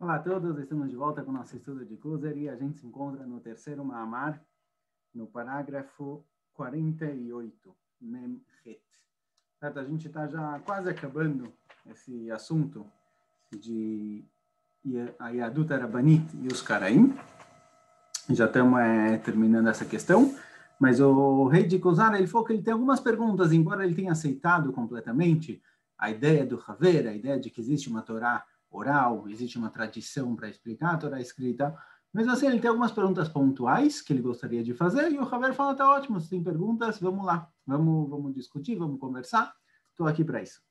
Olá a todos, estamos de volta com o nosso estudo de Kuzer e a gente se encontra no terceiro Maamar, no parágrafo 48, Mem Het. A gente está já quase acabando esse assunto de a Yadut Arabanit e os Karaim. Já estamos terminando essa questão, mas o rei de Kuzar, ele falou que ele tem algumas perguntas, embora ele tenha aceitado completamente a ideia do Haver, a ideia de que existe uma Torá oral, existe uma tradição para explicar a Torá escrita, mas assim, ele tem algumas perguntas pontuais que ele gostaria de fazer, e o Haver fala, tá ótimo, se tem perguntas, vamos lá, vamos discutir, vamos conversar, estou aqui para isso.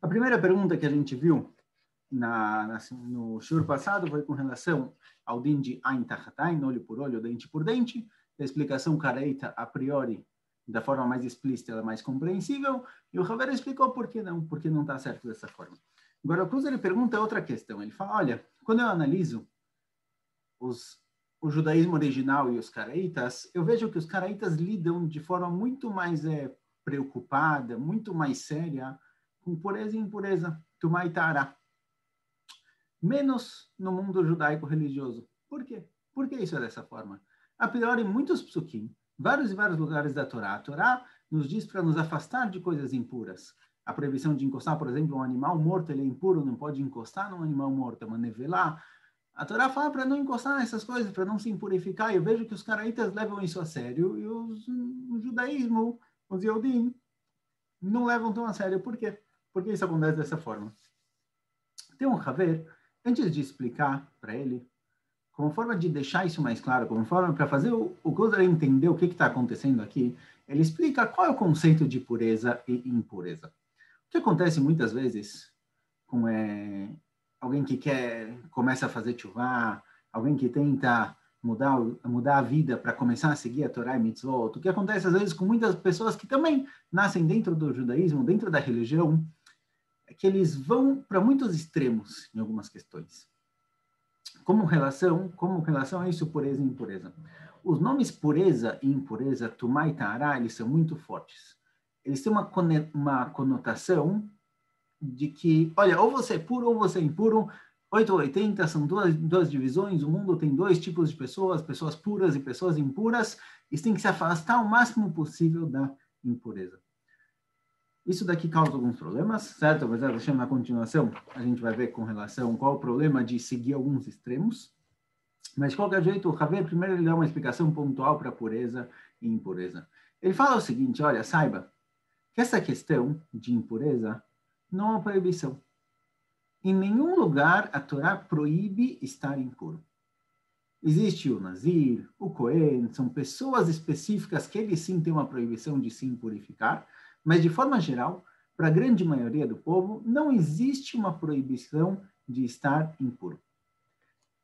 A primeira pergunta que a gente viu no shur passado foi com relação ao din de Ain Tachatain, olho por olho, dente por dente, a explicação careita a priori, da forma mais explícita, ela é mais compreensível, e o Haver explicou por que não está certo dessa forma. Agora, o Cruz ele pergunta outra questão. Ele fala, olha, quando eu analiso o judaísmo original e os caraítas, eu vejo que os caraítas lidam de forma muito mais preocupada, muito mais séria com pureza e impureza, tumá e tará. Menos no mundo judaico-religioso. Por quê? Por que isso é dessa forma? A priori, muitos psukim, vários e vários lugares da Torá, a Torá nos diz para nos afastar de coisas impuras. A proibição de encostar, por exemplo, um animal morto, ele é impuro, não pode encostar num animal morto, é uma nevelá. A Torá fala para não encostar nessas coisas, para não se impurificar. Eu vejo que os caraítas levam isso a sério e o judaísmo, os Yehudim, não levam tão a sério. Por quê? Por que isso acontece dessa forma? Tem um Haver, antes de explicar para ele, como forma de deixar isso mais claro, como forma para fazer o Kuzer entender o que está acontecendo aqui, ele explica qual é o conceito de pureza e impureza. O que acontece muitas vezes com alguém que começa a fazer tchuvá, alguém que tenta mudar a vida para começar a seguir a Torá e Mitzvot, o que acontece às vezes com muitas pessoas que também nascem dentro do judaísmo, dentro da religião, é que eles vão para muitos extremos em algumas questões. Como relação a isso, pureza e impureza. Os nomes pureza e impureza, tumá e tará, eles são muito fortes. Eles têm uma conotação de que, olha, ou você é puro ou você é impuro, 8 ou 80 são duas divisões, o mundo tem dois tipos de pessoas puras e pessoas impuras, e tem que se afastar o máximo possível da impureza. Isso daqui causa alguns problemas, certo? Mas na continuação, a gente vai ver com relação qual o problema de seguir alguns extremos. Mas, de qualquer jeito, o Haver, primeiro, ele dá uma explicação pontual para pureza e impureza. Ele fala o seguinte, olha, saiba que essa questão de impureza não é uma proibição. Em nenhum lugar a Torá proíbe estar impuro. Existe o Nazir, o Cohen, são pessoas específicas que eles sim têm uma proibição de se impurificar, mas de forma geral, para a grande maioria do povo, não existe uma proibição de estar impuro.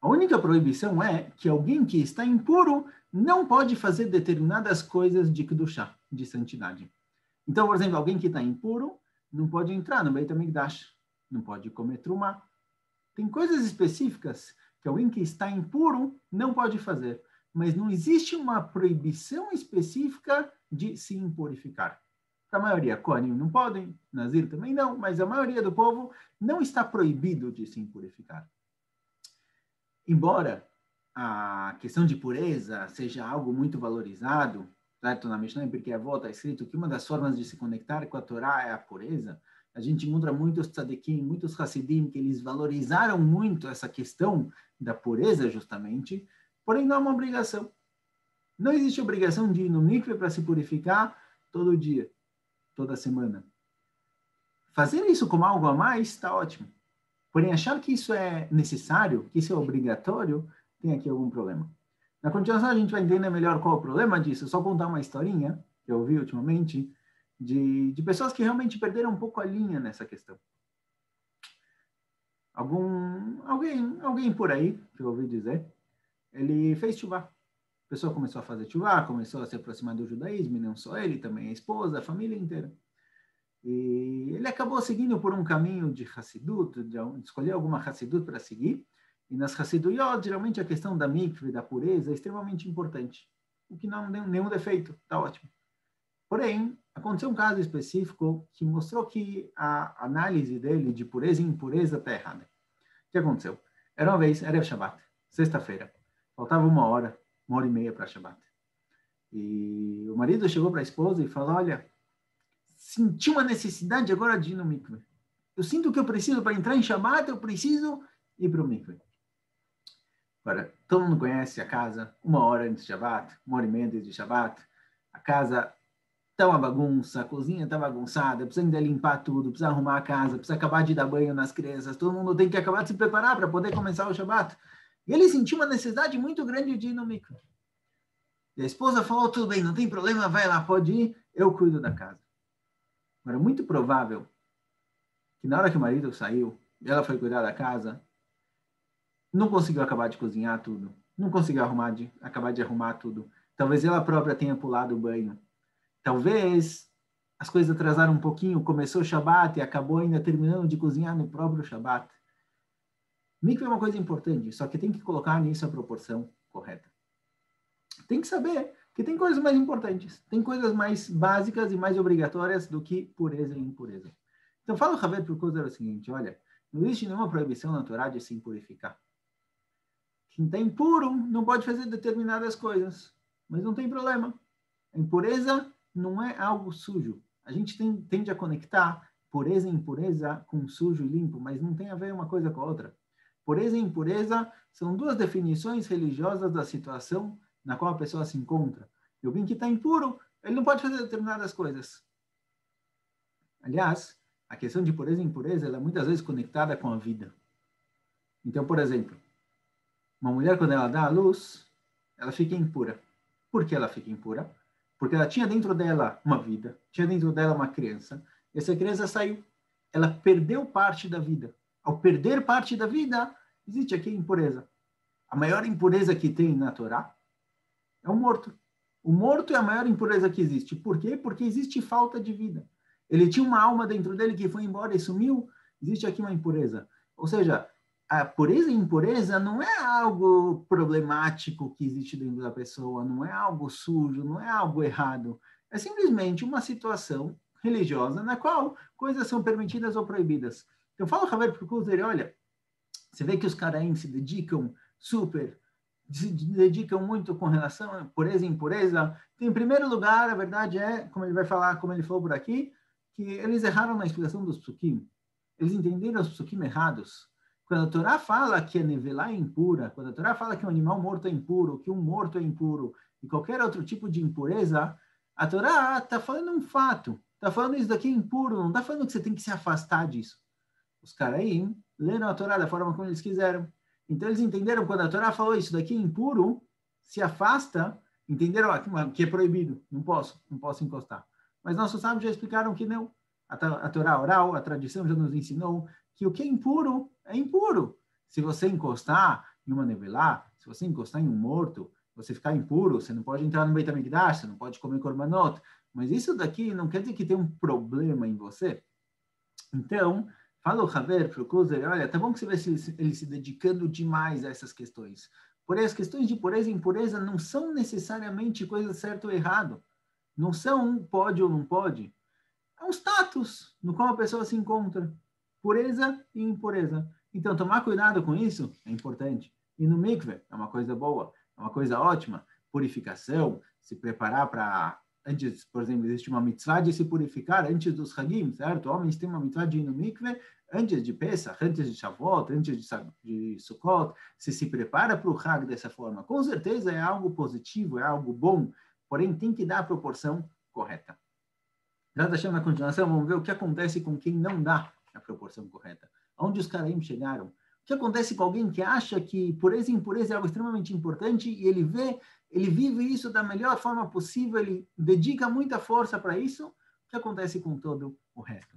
A única proibição é que alguém que está impuro não pode fazer determinadas coisas de Kedushá, de santidade. Então, por exemplo, alguém que está impuro não pode entrar no Beit HaMikdash, não pode comer trumá. Tem coisas específicas que alguém que está impuro não pode fazer, mas não existe uma proibição específica de se impurificar. A maioria, Kohanim não podem, Nazir também não, mas a maioria do povo não está proibido de se impurificar. Embora a questão de pureza seja algo muito valorizado, certo? Na Mishnah, porque a volta está escrito que uma das formas de se conectar com a Torá é a pureza. A gente encontra muitos tzadikim, muitos hassidim, que eles valorizaram muito essa questão da pureza, justamente, porém não é uma obrigação. Não existe obrigação de ir no mikve para se purificar todo dia, toda semana. Fazer isso como algo a mais está ótimo. Porém, achar que isso é necessário, que isso é obrigatório, tem aqui algum problema. Na continuação, a gente vai entender melhor qual é o problema disso. Só contar uma historinha que eu vi ultimamente de pessoas que realmente perderam um pouco a linha nessa questão. Alguém por aí, que eu ouvi dizer, ele fez tchuvá. A pessoa começou a fazer tchuvá, começou a se aproximar do judaísmo, e não só ele, também a esposa, a família inteira. E ele acabou seguindo por um caminho de Hassidut, de escolher alguma Hassidut para seguir. E nas Hassiduyot, geralmente a questão da mikve, da pureza, é extremamente importante. O que não tem nenhum defeito, está ótimo. Porém, aconteceu um caso específico que mostrou que a análise dele de pureza e impureza está errada. O que aconteceu? Era uma vez, era Shabbat, sexta-feira. Faltava uma hora e meia para Shabbat. E o marido chegou para a esposa e falou, olha, senti uma necessidade agora de ir no mikve. Eu sinto que eu preciso, para entrar em Shabbat, eu preciso ir para o mikve. Agora, todo mundo conhece a casa, uma hora antes de Shabbat, uma hora e meia antes de Shabbat. A casa está uma bagunça, a cozinha está bagunçada, precisa ainda limpar tudo, precisa arrumar a casa, precisa acabar de dar banho nas crianças, todo mundo tem que acabar de se preparar para poder começar o Shabbat. E ele sentiu uma necessidade muito grande de ir no mikve. E a esposa falou, tudo bem, não tem problema, vai lá, pode ir, eu cuido da casa. Agora, muito provável que na hora que o marido saiu, ela foi cuidar da casa, não conseguiu acabar de cozinhar tudo, não conseguiu acabar de arrumar tudo. Talvez ela própria tenha pulado o banho. Talvez as coisas atrasaram um pouquinho, começou o Shabbat e acabou ainda terminando de cozinhar no próprio Shabbat. Mikve é uma coisa importante, só que tem que colocar nisso a proporção correta. Tem que saber que tem coisas mais importantes, tem coisas mais básicas e mais obrigatórias do que pureza e impureza. Então, fala o Haver para o Kuzer o seguinte, olha, não existe nenhuma proibição na Torá de se impurificar. Quem está impuro não pode fazer determinadas coisas, mas não tem problema. A impureza não é algo sujo. A gente tende a conectar pureza e impureza com sujo e limpo, mas não tem a ver uma coisa com a outra. Pureza e impureza são duas definições religiosas da situação na qual a pessoa se encontra. E alguém que está impuro, ele não pode fazer determinadas coisas. Aliás, a questão de pureza e impureza, ela é muitas vezes conectada com a vida. Então, por exemplo, uma mulher, quando ela dá à luz, ela fica impura. Por que ela fica impura? Porque ela tinha dentro dela uma vida, tinha dentro dela uma criança, e essa criança saiu. Ela perdeu parte da vida. Ao perder parte da vida, existe aqui impureza. A maior impureza que tem na Torá é o morto. O morto é a maior impureza que existe. Por quê? Porque existe falta de vida. Ele tinha uma alma dentro dele que foi embora e sumiu, existe aqui uma impureza. Ou seja, a pureza e impureza não é algo problemático que existe dentro da pessoa, não é algo sujo, não é algo errado. É simplesmente uma situação religiosa na qual coisas são permitidas ou proibidas. Então, fala o Haver para o Kuzer, olha, você vê que os caraim se dedicam muito com relação a pureza e impureza. Então, em primeiro lugar, a verdade é, como ele vai falar, como ele falou por aqui, que eles erraram na explicação dos psukim. Eles entenderam os psukim errados. Quando a Torá fala que a nevelá é impura, quando a Torá fala que um animal morto é impuro, que um morto é impuro, e qualquer outro tipo de impureza, a Torá está falando um fato. Está falando isso daqui é impuro, não está falando que você tem que se afastar disso. Os caraim leram a Torá da forma como eles quiseram. Então eles entenderam quando a Torá falou isso daqui é impuro, se afasta, entenderam que é proibido, não posso encostar. Mas nossos sábios já explicaram que não. A Torá oral, a tradição já nos ensinou que o que é impuro, é impuro. Se você encostar em uma nevelá, se você encostar em um morto, você ficar impuro, você não pode entrar no Beit HaMikdash, você não pode comer korbanot. Mas isso daqui não quer dizer que tem um problema em você. Então, fala o Haver para o Kuzer, olha, tá bom que você vê ele se dedicando demais a essas questões. Porém, as questões de pureza e impureza não são necessariamente coisa certa ou errado. Não são um pode ou não pode. É um status no qual a pessoa se encontra. Pureza e impureza. Então, tomar cuidado com isso é importante. E no mikve é uma coisa boa, é uma coisa ótima. Purificação, se preparar para... Antes, por exemplo, existe uma mitzvah de se purificar antes dos Hagim, certo? Homens têm uma mitzvah de ir no mikve antes de Pesach, antes de Shavuot, antes de Sukkot. Se prepara para o Hag dessa forma. Com certeza é algo positivo, é algo bom, porém tem que dar a proporção correta. Na continuação, vamos ver o que acontece com quem não dá a proporção correta. Onde os caraim chegaram. O que acontece com alguém que acha que pureza e impureza é algo extremamente importante e ele vive isso da melhor forma possível, ele dedica muita força para isso. O que acontece com todo o resto?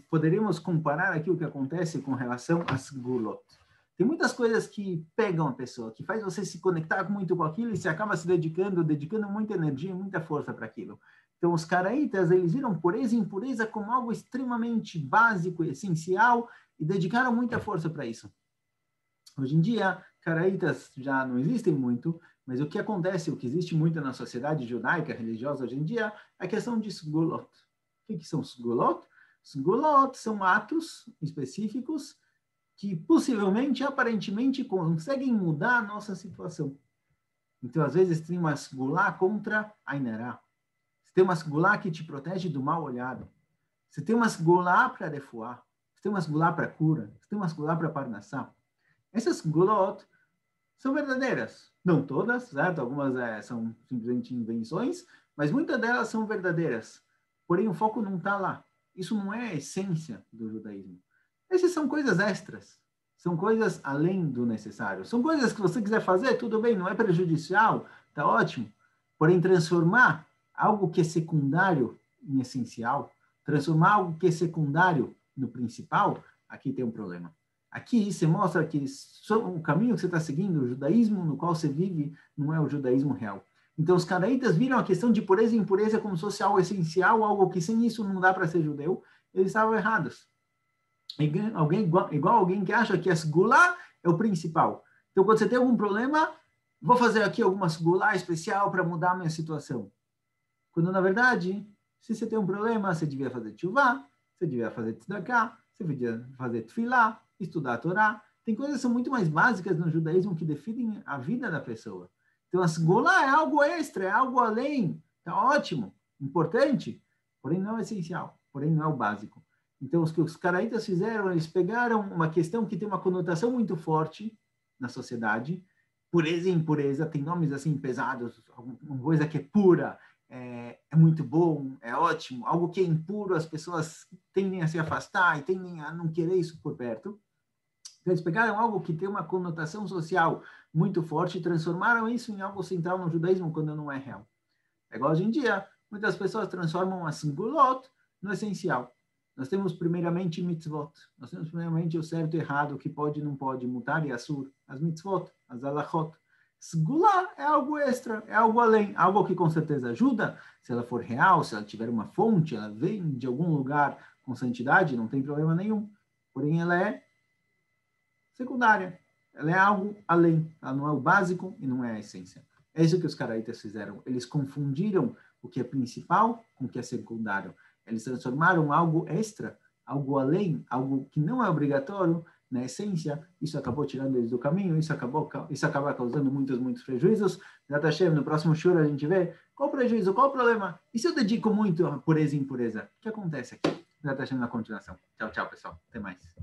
Poderíamos comparar aqui o que acontece com relação às gulot. Tem muitas coisas que pegam a pessoa, que faz você se conectar muito com aquilo e você acaba se dedicando muita energia e muita força para aquilo. Então, os caraítas, eles viram pureza e impureza como algo extremamente básico e essencial e dedicaram muita força para isso. Hoje em dia, caraítas já não existem muito, mas o que acontece, o que existe muito na sociedade judaica, religiosa hoje em dia, é a questão de sgulot. O que são sgulot? Sgulot são atos específicos que possivelmente, aparentemente, conseguem mudar a nossa situação. Então, às vezes, tem uma segulá contra a Inerá. Você tem uma segulá que te protege do mal olhado. Você tem uma segulá para refuar. Você tem uma segulá para cura. Você tem uma segulá para parnassá. Essas segulot são verdadeiras. Não todas, certo? Algumas são simplesmente invenções, mas muitas delas são verdadeiras. Porém, o foco não está lá. Isso não é a essência do judaísmo. Essas são coisas extras. São coisas além do necessário. São coisas que você quiser fazer, tudo bem, não é prejudicial, tá ótimo. Porém, transformar algo que é secundário em essencial, transformar algo que é secundário no principal, aqui tem um problema. Aqui você mostra que o caminho que você está seguindo, o judaísmo no qual você vive, não é o judaísmo real. Então, os caraítas viram a questão de pureza e impureza como se fosse algo essencial, algo que sem isso não dá para ser judeu. Eles estavam errados. Igual alguém que acha que a segulá é o principal. Então, quando você tem algum problema, vou fazer aqui alguma segulá especial para mudar a minha situação. Quando, na verdade, se você tem um problema, você devia fazer tchuvá, você devia fazer tzedakah, você devia fazer tefilá, estudar a Torá. Tem coisas que são muito mais básicas no judaísmo que definem a vida da pessoa. Então, a segulá é algo extra, é algo além. Tá ótimo, importante, porém não é essencial, porém não é o básico. Então, o que os caraítas fizeram, eles pegaram uma questão que tem uma conotação muito forte na sociedade, pureza e impureza, tem nomes assim pesados, alguma coisa que é pura, é muito bom, é ótimo, algo que é impuro, as pessoas tendem a se afastar e tendem a não querer isso por perto. Então, eles pegaram algo que tem uma conotação social muito forte e transformaram isso em algo central no judaísmo, quando não é real. É igual hoje em dia, muitas pessoas transformam a singulot no essencial. Nós temos primeiramente mitzvot. Nós temos primeiramente o certo e errado, o que pode e não pode, mutar e assur, as mitzvot, as alachot. Segulá é algo extra, é algo além, algo que com certeza ajuda, se ela for real, se ela tiver uma fonte, ela vem de algum lugar com santidade, não tem problema nenhum. Porém, ela é secundária. Ela é algo além. Ela não é o básico e não é a essência. É isso que os caraítas fizeram. Eles confundiram o que é principal com o que é secundário. Eles transformaram algo extra, algo além, algo que não é obrigatório, na essência. Isso acabou tirando eles do caminho, isso acaba causando muitos prejuízos. No próximo shur a gente vê qual o prejuízo, qual o problema. E se eu dedico muito a pureza e impureza? O que acontece aqui? Na continuação. Tchau, tchau, pessoal. Até mais.